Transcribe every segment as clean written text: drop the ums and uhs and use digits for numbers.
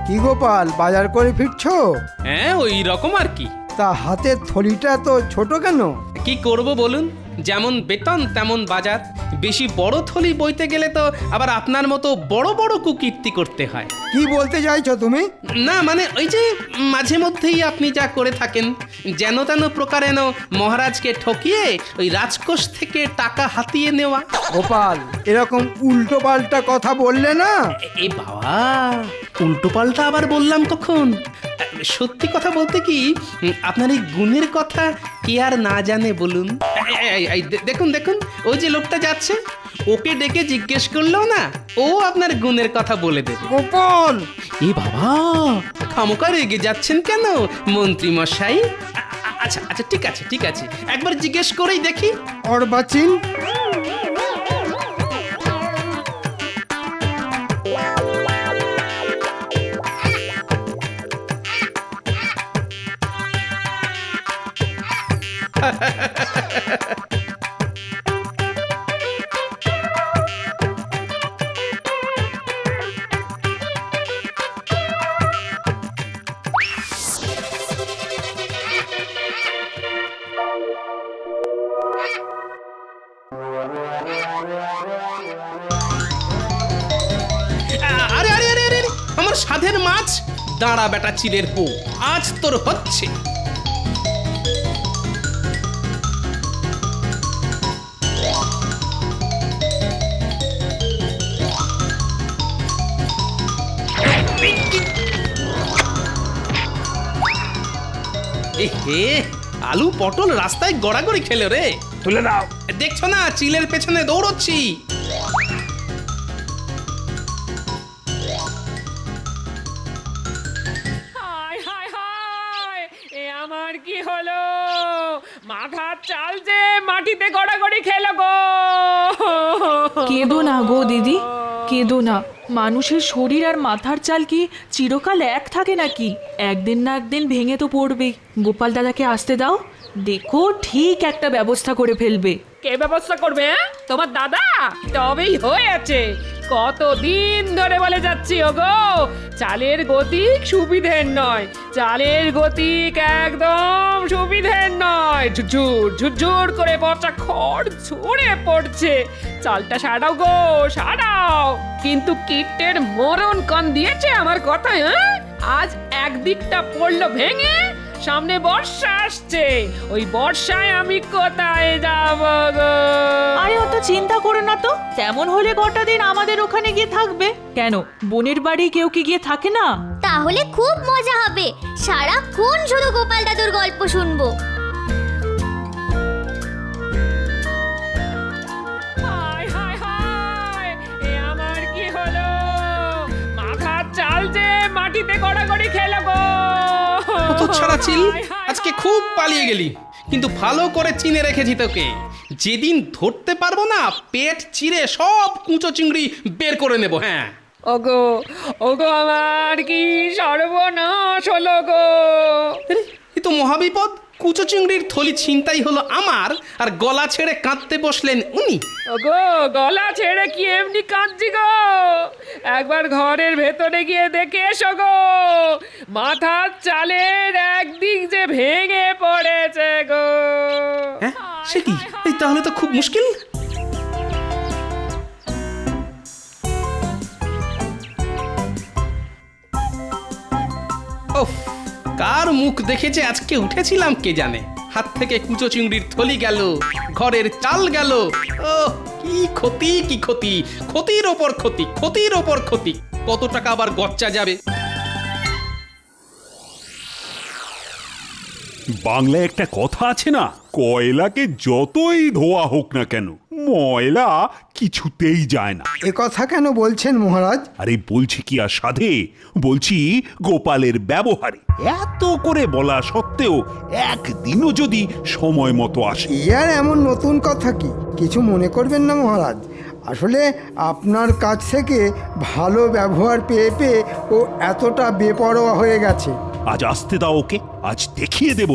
কি গোপাল, বাজার করে ফিরছো? হ্যাঁ, ওই রকম আর কি। তা হাতের থলিটা তো ছোট কেন? কি করব বলুন, যেমন বেতন তেমন বাজার। বেশি বড় থলি বইতে গেলে তো আবার আপনার মতো বড় বড় কুকীর্তি করতে হয়। কি বলতে চাইছো তুমি? না মানে ওই যে মাঝে মধ্যেই আপনি যা করে থাকেন, যেন তেন প্রকারেণ মহারাজকে ঠকিয়ে ওই রাজকোষ থেকে টাকা হাতিয়ে নেওয়া। গোপাল, এরকম উল্টো পাল্টা কথা বললে না। এ বাবা, উল্টো পাল্টা আবার বললাম কখন? সত্যি কথা বলতে কি, আপনার এই গুণের কথা কে আর না জানে বলুন। দেখুন দেখুন, ওই যে লোকটা যাচ্ছে, ওকে ডেকে জিজ্ঞেস করলো না, ও আপনার গুণের কথা বলে দেবে। গোপাল! এ বাবা, খামোকা রেগে যাচ্ছেন কেন মন্ত্রী মশাই? আচ্ছা আচ্ছা, ঠিক আছে ঠিক আছে, একবার জিজ্ঞেস করেই দেখি। অর্বাচীন, আরে আরে আরে আরে, আমার সাধের মাছ! দাঁড়া বেটা চিলের পো, আজ তোর হচ্ছে। এহে, আলু পটল রাস্তায় গড়াগড়ি খেলো রে। তুলে দাও। দেখছো না, চিলের পেছনে দৌড়চ্ছি। হায় হায় হায়, এ আমার কি হলো? মাথার চাল যে মাটিতে গড়াগড়ি খেলো গো। কেঁদো না গো দিদি, কেঁদো না। মানুষের শরীর আর মাথার চাল কি চিরকাল এক থাকে নাকি? একদিন না একদিন ভেঙে তো পড়বেই। গোপাল দাদাকে আসতে দাও, দেখো ঠিক একটা ব্যবস্থা করে ফেলবে। কে ব্যবস্থা করবে? তোমার দাদা? তবেই হয়েছে। কতদিন ধরে বলে যাচ্ছি ওগো, চালের গতিক সুবিধের নয়, চালের গতিক একদম সুবিধের নয়। ঝুরঝুর ঝুরঝুর করে পচা খড় ঝরে পড়ছে। চালটা সারাও গো, সারাও। কিন্তু কীটের মরণ কান দিয়েছে আমার কথায়। হ্যাঁ, আজ একদিকটা পড়লো ভেঙে, সামনে বর্ষা আসছে, ওই বর্ষায় আমি কোথায় যাব গো? আরে অত চিন্তা করো না তো, তেমন হলে কটা দিন আমাদের ওখানে গিয়ে থাকবে। কেন, বোনের বাড়ি কেউ কি গিয়ে থাকে না? তাহলে খুব মজা হবে, সারাক্ষণ শুধু গোপাল দাদুর গল্প শুনবো। হায় হায় হায়, এ আমার কি হলো? মাথার চাল যে মাটিতে গড়াগড়ি খেলো গো। কত ছাড়া চিল, আজকে খুব পালিয়ে গেলি, কিন্তু ভালো করে চিনে রেখেছি তোকে। যেদিন ধরতে পারবো না, পেট চিরে সব কুঁচো চিংড়ি বের করে নেব। হ্যাঁ, ওগো ওগো, আমার কি সর্বনাশ হলো গো। এ তো মহাবিপদ। কুচো চিংড়ির থলি ছিনতাই হলো আমার, আর গলা ছেড়ে কাঁদতে বসলেন উনি। ওগো, গলা ছেড়ে কি এমনি কাঁদছি গো? একবার ঘরের ভেতরে গিয়ে দেখে এসো গো, মাথার চালের একদিক যে ভেঙে পড়েছে গো। হ্যাঁ, সে কি? এই তাহলে তো খুব মুশকিল। ওফ, কার মুখ দেখেছে আজকে উঠেছিলাম কে জানে। হাত থেকে কুচো চিংড়ির থলি গেল, ঘরের চাল গেল। ও কি ক্ষতি, কি ক্ষতি! ক্ষতির ওপর ক্ষতি, ক্ষতির ওপর ক্ষতি। কত টাকা আবার গচ্চা যাবে। বাংলায় একটা কথা আছে না, কয়লাকে যতই ধোয়া হোক না কেন, ময়লা কিছুতেই যায় না। এ কথা কেন বলছেন মহারাজ? আরে বলছি কি আর সাধে, বলছি গোপালের ব্যবহারে। এত করে বলা সত্ত্বেও একদিনও যদি সময় মতো আসে। ইয়ার এমন নতুন কথা কি? কিছু মনে করবেন না মহারাজ, আসলে আপনার কাছ থেকে ভালো ব্যবহার পেয়ে পেয়ে ও এতটা বেপরোয়া হয়ে গেছে। আজ আসতে দাও ওকে, আজ দেখিয়ে দেব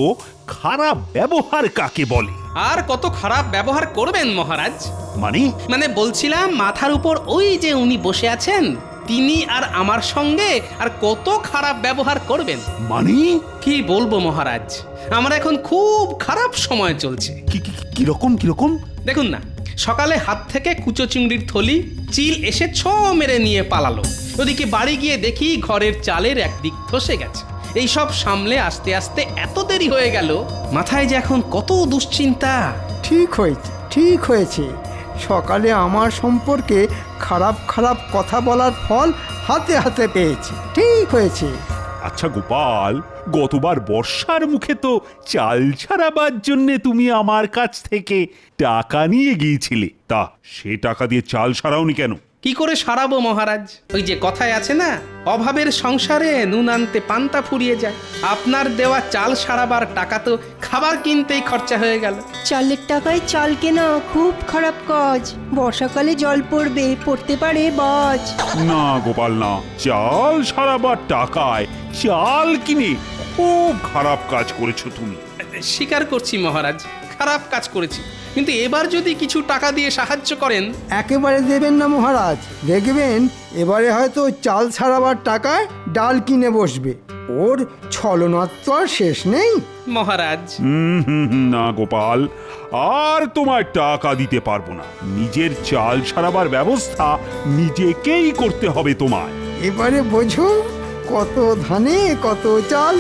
খারাপ ব্যবহার কাকে বলে। আর কত খারাপ ব্যবহার করবেন মহারাজ? মানে মানে বলছিলাম, মাথার উপর ওই যে উনি বসে আছেন, তিনি আর আমার সঙ্গে আর কত খারাপ ব্যবহার করবেন। মানে কি বলবো মহারাজ, আমার এখন খুব খারাপ সময় চলছে। কিরকম? দেখুন না, সকালে হাত থেকে কুচো চিংড়ির থলি চিল এসে ছো মেরে নিয়ে পালালো। ওদিকে বাড়ি গিয়ে দেখি ঘরের চালের একদিক ধসে গেছে। এইসব সামলে আস্তে আস্তে এত দেরি হয়ে গেল, মাথায় যে এখন কত দুশ্চিন্তা। ঠিক হয়েছে। সকালে আমার সম্পর্কে খারাপ খারাপ কথা বলার ফল হাতে হাতে পেয়েছি। ঠিক হয়েছে। আচ্ছা গোপাল, গতবার বর্ষার মুখে তো চাল ছাড়াবার জন্যে তুমি আমার কাছ থেকে টাকা নিয়ে গিয়েছিলে, তা সে টাকা দিয়ে চাল সারাওনি কেন? কি করে সারাবো মহারাজ? ওই যে কথায় আছে না, অভাবের সংসারে নুন আনতে পান্তা ফুরিয়ে যায়। আপনার দেওয়া চাল সারাবার টাকা তো খাবার কিনতেই খরচা হয়ে গেল। চালের টাকায় চাল কেনা খুব খারাপ কাজ। বর্ষাকালে জল পড়তে পারে বাজ। না গোপাল না, চাল সারাবার টাকায় চাল কিনে খুব খারাপ কাজ করেছো তুমি। স্বীকার করছি মহারাজ, খারাপ কাজ করেছি, কিন্তু এবার যদি কিছু টাকা দিয়ে সাহায্য করেন। একেবারে দেবেন না মহারাজ, দেখবেন এবারে হয়তো চাল ছাড়াবার টাকায় ডাল কিনে বসবে। ওর ছলনার তো আর শেষ নেই। মহারাজ না গোপাল, আর তোমার টাকা দিতে পারবো না। নিজের চাল সারাবার ব্যবস্থা নিজেকেই করতে হবে তোমায়। এবারে বোঝো, কত ধানে কত চাল।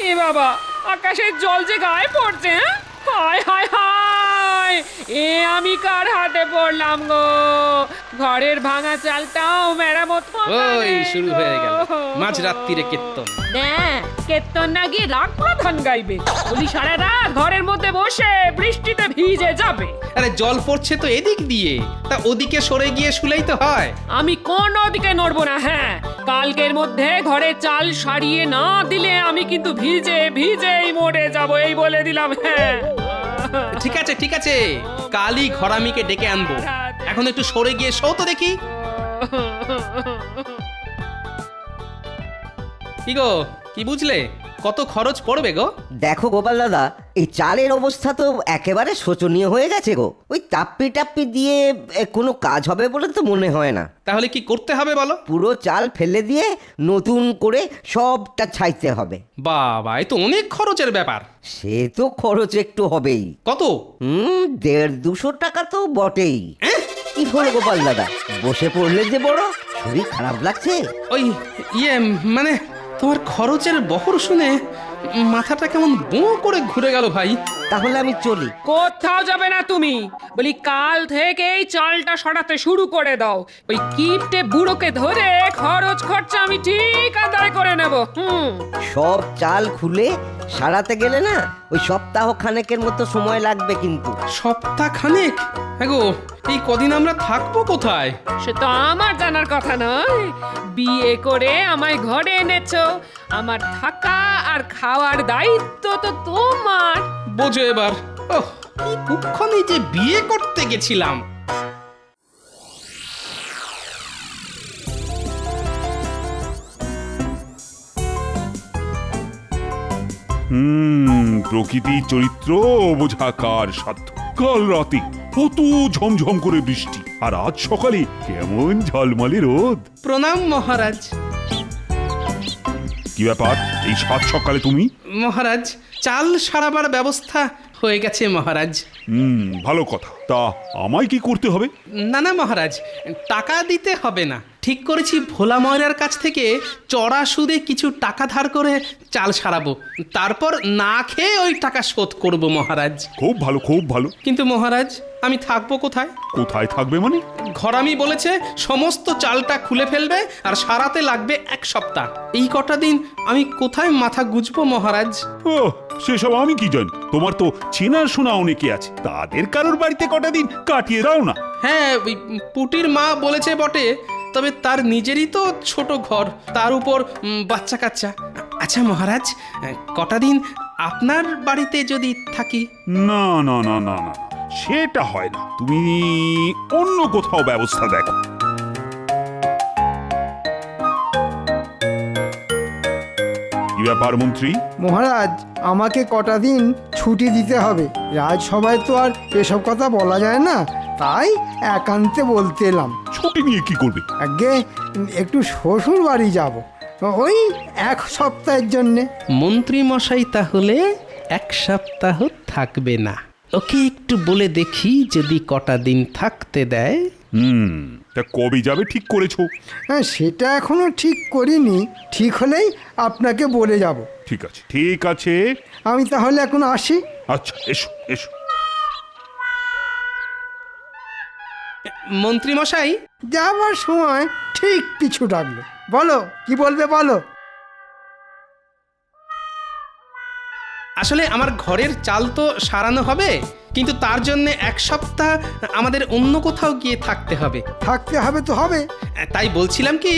এ বাবা, আকাশের জল যে গায়ে পড়ছে। হায় হায় হায়, এ আমি কার হাতে পড়লাম গো? ঘরের ভাঙা চালটাও মেরামত ওই শুরু হয়ে গেল মাঝরাত্রিরে কীর্তন। কীর্তন না গিয়ে রাগ প্রধান গাইবে। বলি সারা রাত ঘরের মধ্যে বসে বৃষ্টিতে ভিজে যাবে। আরে জল পড়ছে তো এদিক দিয়ে, তা ওদিকে সরে গিয়ে শুলেই তো হয়। আমি কোন দিকে নড়বো না। হ্যাঁ, কালকের মধ্যে ঘরে চাল সারিয়ে না দিলে আমি কিন্তু ভিজেই মরে যাব, এই বলে দিলাম। হ্যাঁ ঠিক আছে, কালই ঘরামিকে ডেকে আনবো। এখন একটু সরে গিয়ে শো তো দেখি। কি গো, কি বুঝলে? কত খরচ পড়বে গো? দেখো গোপাল দাদা, এই চালের অবস্থা তো একেবারে শোচনীয় হয়ে গেছে গো। ওই টাপ্পি দিয়ে কোনো কাজ হবে বলে তো মনে হয় না। তাহলে কি করতে হবে বলো? পুরো চাল ফেলে দিয়ে নতুন করে সবটা ছাইতে হবে। বাবা, এ তো অনেক খরচের ব্যাপার। সে তো খরচ একটু হবেই। কত? 150-200 টাকা তো বটেই। কি হলো গোপাল দাদা, বসে পড়লে যে বড়? শরীর খারাপ লাগছে? ওই মানে তোমার খরচের বহর শুনে মাথাটা কেমন বোঁ করে ঘুরে গেল ভাই। তাহলে আমি চলি। কোথাও যাবে না তুমি। বলি কাল থেকেই চালটা সরাতে শুরু করে দাও। ওই কিপটে বুড়োকে ধরে খরচ খরচা আমি ঠিক আদায় করে নেব। সব চাল খুলে সারাতে গেলে না ওই সপ্তাহ খানেকের মতো সময় লাগবে কিন্তু। সপ্তাহ খানেক? হ্যাঁ গো, এই কদিন আমরা থাকবো কোথায়? সে তো আমার জানার কথা নয়। বিয়ে করে আমায় ঘরে এনেছো, আমার থাকা আর খাওয়ার দায়িত্ব তো তোমার। বোঝো এবার। ওহ, কি কুক্ষণে যে বিয়ে করতে গেছিলাম। প্রকৃতির চরিত্র বোঝা কার সাধ্য। কাল রাতে কত ঝমঝম করে বৃষ্টি, আর আজ সকালে কেমন ঝলমলে রোদ। প্রণাম মহারাজ। কি ব্যাপার, এই সাত সকালে তুমি? মহারাজ, চাল সারাবার ব্যবস্থা হয়ে গেছে মহারাজ। ভালো কথা। তা আমায় কি করতে হবে? না মহারাজ, টাকা দিতে হবে না। ঠিক করেছি ভোলা ময়রার কাছ থেকে চড়া সুদে কিছু টাকা ধার করে চাল সারাবো, তারপর না খেয়ে ওই টাকা শোধ করব মহারাজ। খুব ভালো, খুব ভালো। কিন্তু মহারাজ, আমি থাকবো কোথায়? কোথায় থাকবে মানে? ঘরামি বলেছে সমস্ত চালটা খুলে ফেলবে আর সারাতে লাগবে 1 সপ্তাহ। এই কটা দিন আমি কোথায় মাথা গুজবো মহারাজ? ও, সেসব আমি কি জানি। তোমার তো চেনাশোনা অনেকে আছে, তাদের কারোর বাড়িতে কটা দিন কাটিয়ে দাও না। হ্যাঁ, ওই পুটির মা বলেছে বটে, তবে তার নিজেরই তো ছোট ঘর, তার উপর বাচ্চা কাচ্চা। আচ্ছা মহারাজ, কটা দিন আপনার বাড়িতে যদি থাকি? না না না না না, সেটা হয় না। তুমি অন্য কোথাও ব্যবস্থা দেখো। কি ব্যাপার মন্ত্রী? মহারাজ, আমাকে কটা দিন ছুটি দিতে হবে। রাজসভায় তো আর এসব কথা বলা যায় না, তাই একান্তে বলতে এলাম। ছুটি নিয়ে কি করবে? আগে একটু শ্বশুর বাড়ি যাব, ওই 1 সপ্তাহের জন্যে। মন্ত্রী মশাই তাহলে 1 সপ্তাহ থাকবে না। ওকে একটু বলে দেখি যদি কটা দিন থাকতে দেয়। তা কবে যাবে ঠিক করেছো? হ্যাঁ, সেটা এখনো ঠিক করিনি। ঠিক হলেই আপনাকে বলে যাব। ঠিক আছে, ঠিক আছে। আমি তাহলে এখন আসি। আচ্ছা, এসো এসো। মন্ত্রী মশাই, যাবার সময় ঠিক পিছু ডাকলো। বলো, কি বলবে বলো। আসলে আমার ঘরের চাল তো সারানো হবে, কিন্তু তার জন্য 1 সপ্তাহ আমাদের অন্য কোথাও গিয়ে থাকতে হবে। থাকতে হবে তো হবে। তাই বলছিলাম কি,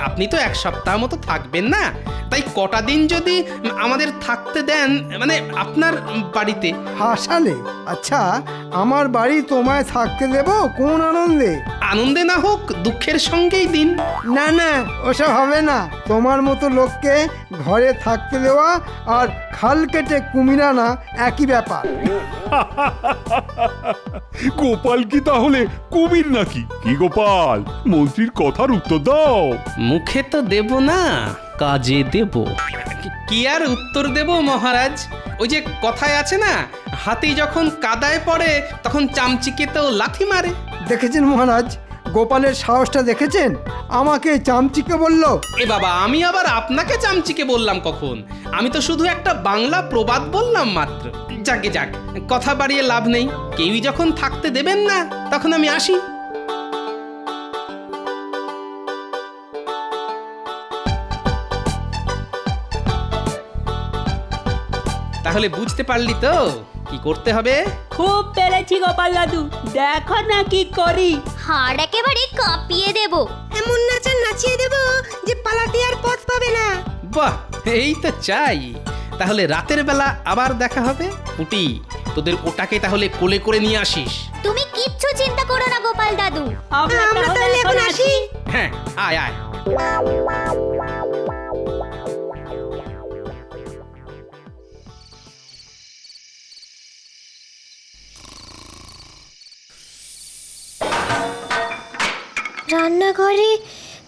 আপনি তো 1 সপ্তাহ মতো থাকবেন না, তাই কটা দিন যদি আমাদের থাকতে দেন, মানে আপনার বাড়িতে। হাসালে? আচ্ছা, আমার বাড়ি তোমায় থাকতে দেব কোন আনন্দে? আনন্দে না হোক, দুঃখের সঙ্গেই দিন। না না, ওসব হবে না। তোমার মতো লোককে ঘরে থাকতে দেওয়া আর খাল কেটে কুমির আনা একই ব্যাপার। গোপাল কি তাহলে কুমির নাকি? কি গোপাল, মন্ত্রীর কথার উত্তর দাও। মুখে তো দেব না, কাজে দেব। কি আর উত্তর দেব মহারাজ? ওই যে কথায় আছে না, হাতি যখন কাদায় পড়ে তখন চামচিকেতেও লাথি মারে। দেখেছেন মহারাজ, গোপালের সাহসটা দেখেছেন? আমাকে চামচিকে বলল। এ বাবা, আমি আবার আপনাকে চামচিকে বললাম কখন? আমি তো শুধু একটা বাংলা প্রবাদ বললাম মাত্র। যাকে যাক, কথা বাড়িয়ে লাভ নেই। কেউই যখন থাকতে দেবেন না, তখন আমি আসি। তাহলে বুঝতে পারলি তো কি করতে হবে? খুব পেরেছি গোপাল দাদু, দেখো না কি করি। হাড় একেবারে কাঁপিয়ে দেব। এমন নাচা নাচিয়ে দেব যে পালাতে আর পথ পাবে না। বাহ, এই তো চাই। তাহলে রাতের বেলা আবার দেখা হবে। পুটি, তোদের ওটাকে তাহলে কোলে করে নিয়ে আসিস। তুমি কিচ্ছু চিন্তা করো না গোপাল দাদু। আমরা তাহলে এখন আসি। হ্যাঁ, আয় আয়। রান্নাঘরে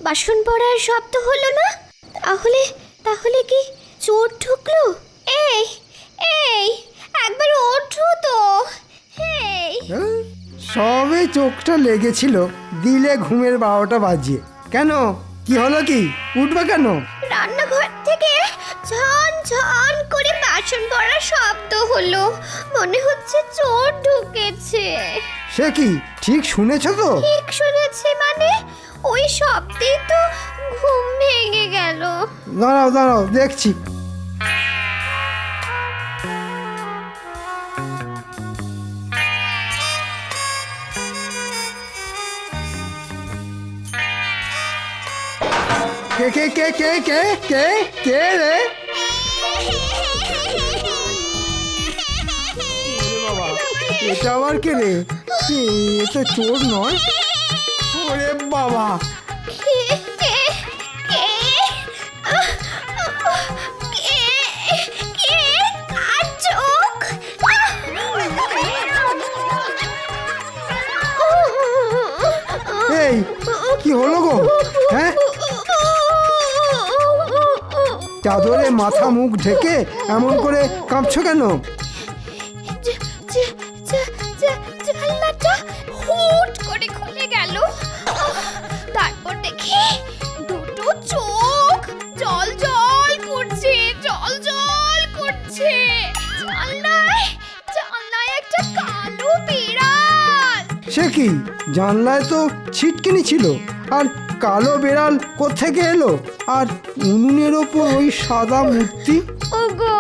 বাসন পড়ার শব্দ হলো না? তাহলে তাহলে কি চোর ঢুকলো? এই এই, একবার ওঠো তো। এই, সবে চোখটা লেগেছিল, দিলে ঘুমের 12টা বাজিয়ে। কেন, কি হলো? কি উঠবে কেন? রান্নাঘর থেকে ঝন ঝন করে বাসন পড়ার শব্দ হলো। মনে হচ্ছে চোর ঢুকেছে। সে কি, ঠিক শুনেছো তো? ঠিক শুনেছি মানে? ওই শব্দেই তো ঘুম ভেঙে গেল। দাঁড়াও দাঁড়াও, দেখছি। কে কে কে কে কে কে কে রে? বাবা, এটা আবার কে রে? এ তো চোর নয়। ওরে বাবা, কে কে কে কে কে আর চোখ। এই কি হলো গো? হ্যাঁ, চাদরে মাথা মুখ ঢেকে এমন করে কাঁপছো কেন? জানলাটা হুট করে খুলে গেল। তারপর দেখি দুটো চোখ জল জল করছে, জল জল করছে। জানলায় একটা কালো বিড়াল। সে কি, জানলায় তো ছিটকিনি ছিল, আর কালো বেড়াল কোত্থেকে এলো? আর উনুনের ওপর ওই সাদা মূর্তি। ওগো,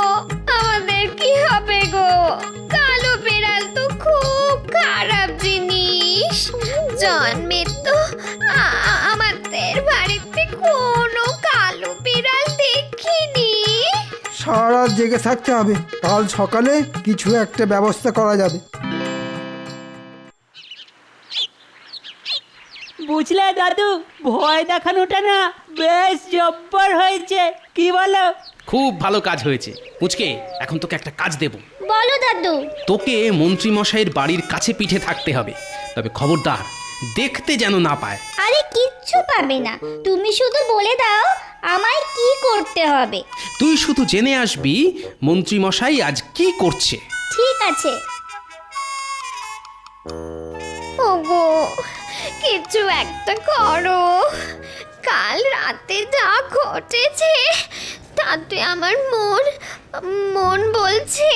আমাদের কি হবে গো? কালো বিড়াল তো খুব খারাপ জিনিস। জন্মে তো আমাদের বাড়িতে কোনো কালো বিড়াল দেখিনি। সারা রাত জেগে থাকতে হবে, কাল সকালে কিছু একটা ব্যবস্থা করা যাবে। বুঝলে দাদু, ভয় দেখানোটা না বেশ জব্বর হয়েছে, কি বলো? খুব ভালো কাজ হয়েছে পুচকে। এখন তোকে একটা কাজ দেব। বলো দাদু। তোকে মন্ত্রী মশাইয়ের বাড়ির কাছে পিঠে থাকতে হবে, তবে খবরদার দেখতে যেন না পায়। আরে কিচ্ছু পাবে না, তুমি শুধু বলে দাও আমায় কি করতে হবে। তুই শুধু জেনে আসবি মন্ত্রী মশাই আজ কি করছে। ঠিক আছে। ওগো, কিছু একটা করো। কাল রাতে যা ঘটেছে তাতে আমার মন বলছে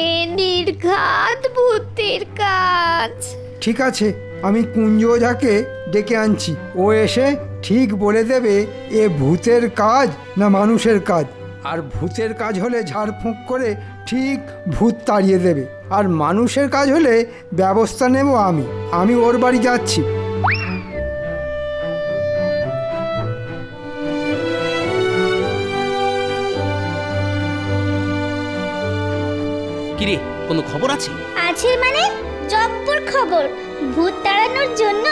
এ নির্ঘাত ভূতের কাজ। ঠিক আছে, আমি কুঞ্জ ওঝাকে ডেকে আনছি। ও এসে ঠিক বলে দেবে এ ভূতের কাজ না মানুষের কাজ। আর ভূতের কাজ হলে ঝাড়ফুঁক করে ঠিক ভূত তাড়িয়ে দেবে, আর মানুষের কাজ হলে ব্যবস্থা নেব আমি ওর বাড়ি যাচ্ছি। কিরে, কোনো খবর আছে? আছে মানে জব্বর খবর। ভূত তাড়ানোর জন্য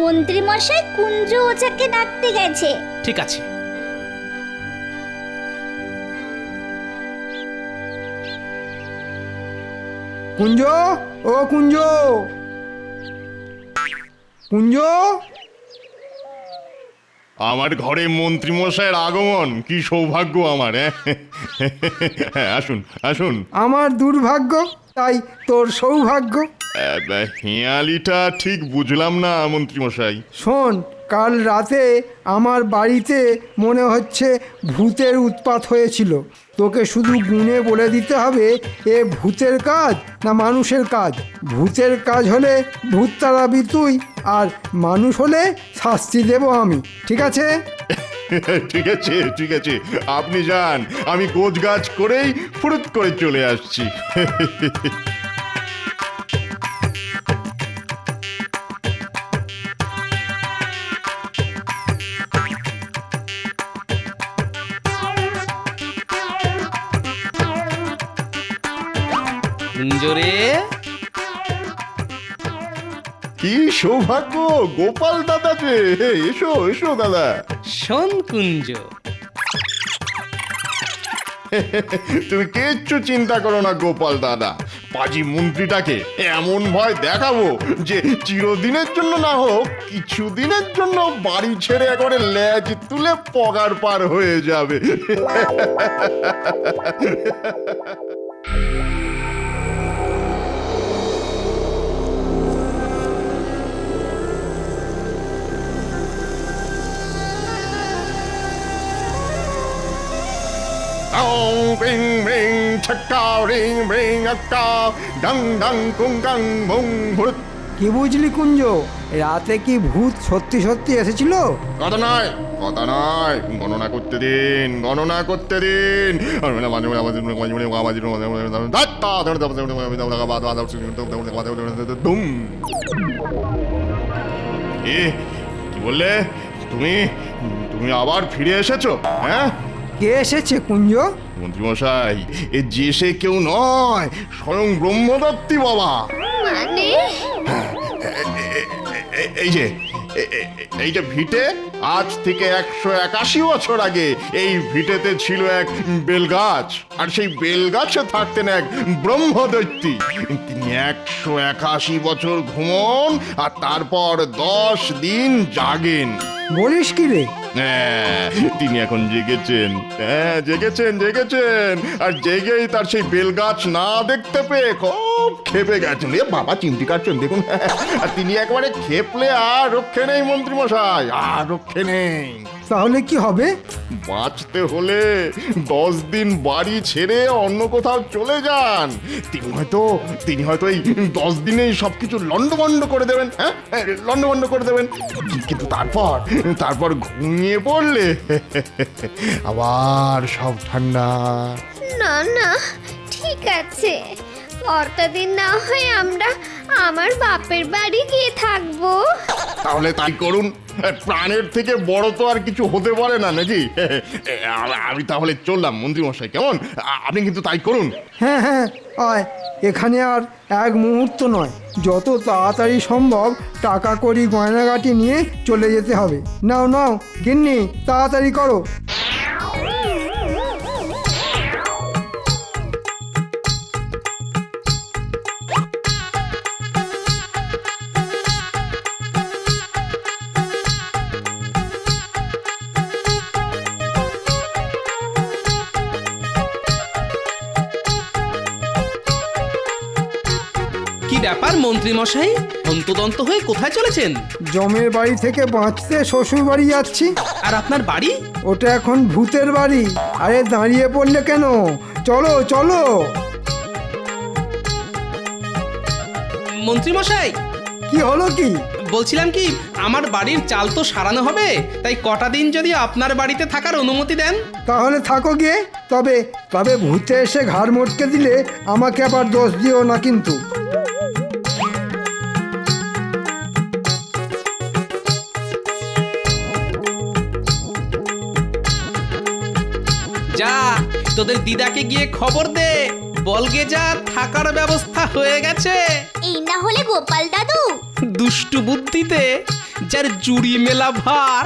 মন্ত্রী মশাই কুঞ্জ ওঝাকে ডাকতে গেছে। ঠিক আছে। কুঞ্জ, ও কুঞ্জ, কুঞ্জ। আমার ঘরে মন্ত্রী মশাইয়ের আগমন, কি সৌভাগ্য আমার। হ্যাঁ, আসুন আসুন। আমার দুর্ভাগ্য, তাই তোর সৌভাগ্য। হেঁয়ালিটা ঠিক বুঝলাম না মন্ত্রী মশাই। শোন, কাল রাতে আমার বাড়িতে মনে হচ্ছে ভূতের উৎপাত হয়েছিল। তোকে শুধু গুণে বলে দিতে হবে এ ভূতের কাজ না মানুষের কাজ। ভূতের কাজ হলে ভূত তাড়াবি তুই, আর মানুষ হলে শাস্তি দেব আমি। ঠিক আছে? ঠিক আছে ঠিক আছে, আপনি যান, আমি গোছগাছ করেই ফুরুত করে চলে আসছি। কুঞ্জরে, কি সৌভাগ্য, গোপাল দাদা যে। এসো এসো দাদা। শোন কুঞ্জ, তুমি কিচ্ছু চিন্তা করো না গোপাল দাদা। পাজি মন্ত্রীটাকে এমন ভয় দেখাবো যে চিরদিনের জন্য না হোক কিছুদিনের জন্য বাড়ি ছেড়ে একবারে লেজ তুলে পগার পার হয়ে যাবে। রিং রিং ছক্কা রিং রিং আক্কা ডং ডং কুং গাং মুং ভূত। কি বুঝলি কুঞ্জ, রাতে কি ভূত সত্যি সত্যি এসেছিল? কথা নয় কথা নয়, গণনা করতে দিন গণনা করতে দিন। কি বললে তুমি? তুমি আবার ফিরে এসেছো? হ্যাঁ, কে এসেছে কুঞ্জ? মন্ত্রীমশাই, এ যে সে কেউ নয়, স্বয়ং ব্রহ্মদত্তী বাবা। মানে এই যে এই যে ভিটে, আজ থেকে 181 বছর আগে এই ভিটেতে ছিল এক বেলগাছ, আর সেই বেলগাছে থাকতেন এক ব্রহ্মদৈত্যী। তিনি 181 বছর ঘুমন আর তারপর 10 দিন জাগেন। বলিস কি রে? হ্যাঁ, তিনি এখন জেগেছেন। হ্যাঁ, জেগেছেন জেগেছেন, আর জেগেই তার সেই বেলগাছ না দেখতে পেয়ে খুব খেপে গেছেন। এ বাবা, চিমটি কাটছেন দেখুন। আর তিনি একবারে খেপলে আর রক্ষে নেই মন্ত্রীমশাই, আর রক্ষে নেই। তাহলে কি হবে? বাঁচতে হলে 10 দিন বাড়ি ছেড়ে অন্য কোথাও চলে যান। তিনি হয়তো এই 10 দিনেই সবকিছু লন্ডভন্ড করে দেবেন। হ্যাঁ, লন্ডভন্ড করে দেবেন। কিন্তু তারপর ঘুমিয়ে পড়লে আবার সব ঠান্ডা। না না, ঠিক আছে, অতদিন না হয় আমরা আমার বাপের বাড়ি গিয়ে থাকবো। তাহলে তাই করুন, প্রাণের থেকে বড় তো আর কিছু হতে পারে না নাকি? আমি তাহলে চললাম মন্ত্রীমশাই, কেমন? আপনি কিন্তু তাই করুন। হ্যাঁ হ্যাঁ, আয়, এখানে আর এক মুহূর্ত নয়, যত তাড়াতাড়ি সম্ভব টাকা কড়ি গয়নাগাটি নিয়ে চলে যেতে হবে। নাও নাও গিন্নি, তাড়াতাড়ি করো। কি ব্যাপার মন্ত্রী মশাই, অন্তদন্ত হয়ে কোথায় চলেছেন? জমের বাড়ি থেকে বাঁচতে শ্বশুর বাড়ি যাচ্ছি। আর আপনার বাড়ি? ওটা এখন ভূতের বাড়ি। আরে দাঁড়িয়ে পড়লে কেন? চলো চলো। মন্ত্রী মশাই, কি হলো কি? বলছিলাম কি, আমার বাড়ির চাল তো সারানো হবে, তাই কটা দিন যদি আপনার বাড়িতে থাকার অনুমতি দেন। তাহলে থাকো গিয়ে। তবে তবে ভূতে এসে ঘাড় মটকে দিলে আমাকে আবার দোষ দিও না কিন্তু। যা, তোদের দিদাকে গিয়ে খবর দে, বলগে যা থাকার ব্যবস্থা হয়ে গেছে। এই না হলে গোপাল দাদু দুষ্টু বুদ্ধিতে যার জুড়ি মেলা ভার।